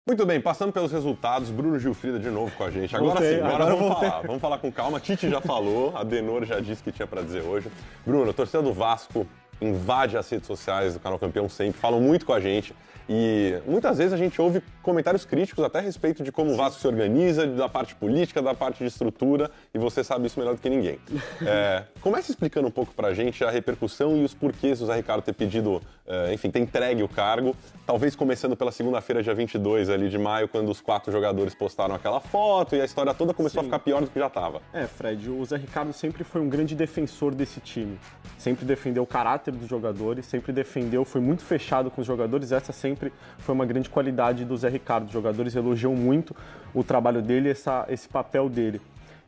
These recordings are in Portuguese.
Muito bem, passando pelos resultados, Bruno Gilfrida de novo com a gente. Agora Voltei, sim, agora agora vamos voltei. falar. Vamos falar com calma. Tite já falou, a Denor já disse o que tinha para dizer hoje. Bruno, a torcida do Vasco invade as redes sociais do Canal Campeão sempre, falam muito com a gente. E muitas vezes a gente ouve comentários críticos até a respeito de como o Vasco se organiza, da parte política, da parte de estrutura, e você sabe isso melhor do que ninguém. Comece explicando um pouco pra gente a repercussão e os porquês do Zé Ricardo ter pedido, enfim, ter entregue o cargo, talvez começando pela segunda-feira, dia 22 ali de maio, quando os 4 jogadores postaram aquela foto e a história toda começou a ficar pior do que já estava. Fred, o Zé Ricardo sempre foi um grande defensor desse time. Sempre defendeu o caráter dos jogadores, sempre defendeu, foi muito fechado com os jogadores, essa sempre foi uma grande qualidade do Zé Ricardo. Os jogadores elogiam muito o trabalho dele, esse papel dele.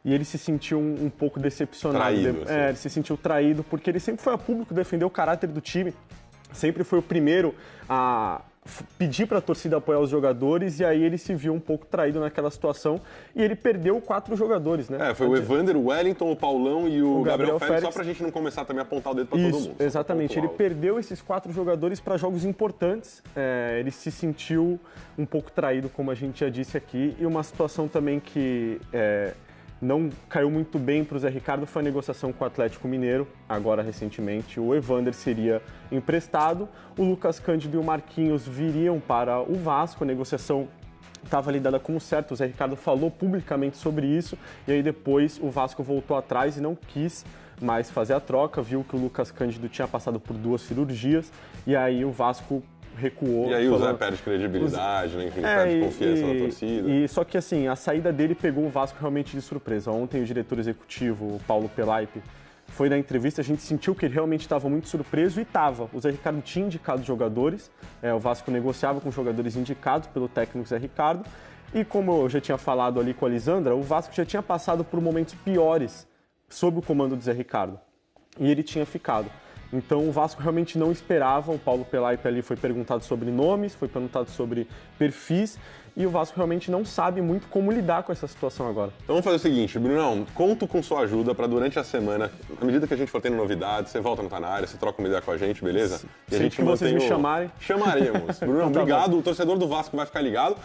E ele se sentiu um pouco decepcionado. Traído, assim. Ele se sentiu traído, porque ele sempre foi a público defender o caráter do time, sempre foi o primeiro a pedir para a torcida apoiar os jogadores, e aí ele se viu um pouco traído naquela situação e ele perdeu 4 jogadores, né? Foi o Evander, o Wellington, o Paulão e o Gabriel Félix, só pra gente não começar também a apontar o dedo pra todo mundo. Exatamente, ele perdeu esses 4 jogadores para jogos importantes, ele se sentiu um pouco traído, como a gente já disse aqui, e uma situação também que não caiu muito bem para o Zé Ricardo foi a negociação com o Atlético Mineiro, agora recentemente. O Evander seria emprestado, o Lucas Cândido e o Marquinhos viriam para o Vasco, a negociação estava lidada como certo, o Zé Ricardo falou publicamente sobre isso, e aí depois o Vasco voltou atrás e não quis mais fazer a troca, viu que o Lucas Cândido tinha passado por 2 cirurgias, e aí o Vasco recuou. E aí o Zé perde credibilidade, né? Enfim, perde confiança na torcida. Só que assim, a saída dele pegou o Vasco realmente de surpresa. Ontem o diretor executivo, o Paulo Pelaipe, foi na entrevista, a gente sentiu que ele realmente estava muito surpreso e estava. O Zé Ricardo tinha indicado jogadores, o Vasco negociava com jogadores indicados pelo técnico Zé Ricardo, e como eu já tinha falado ali com a Lisandra, o Vasco já tinha passado por momentos piores sob o comando do Zé Ricardo, e ele tinha ficado. Então o Vasco realmente não esperava, o Paulo Pelaipe ali foi perguntado sobre nomes, foi perguntado sobre perfis, e o Vasco realmente não sabe muito como lidar com essa situação agora. Então vamos fazer o seguinte, Brunão, conto com sua ajuda para durante a semana, à medida que a gente for tendo novidades, você volta no Tá Na Área, você troca uma ideia com a gente, beleza? E a gente que vocês me chamarem. Chamaremos. Brunão, Então tá obrigado, o torcedor do Vasco vai ficar ligado.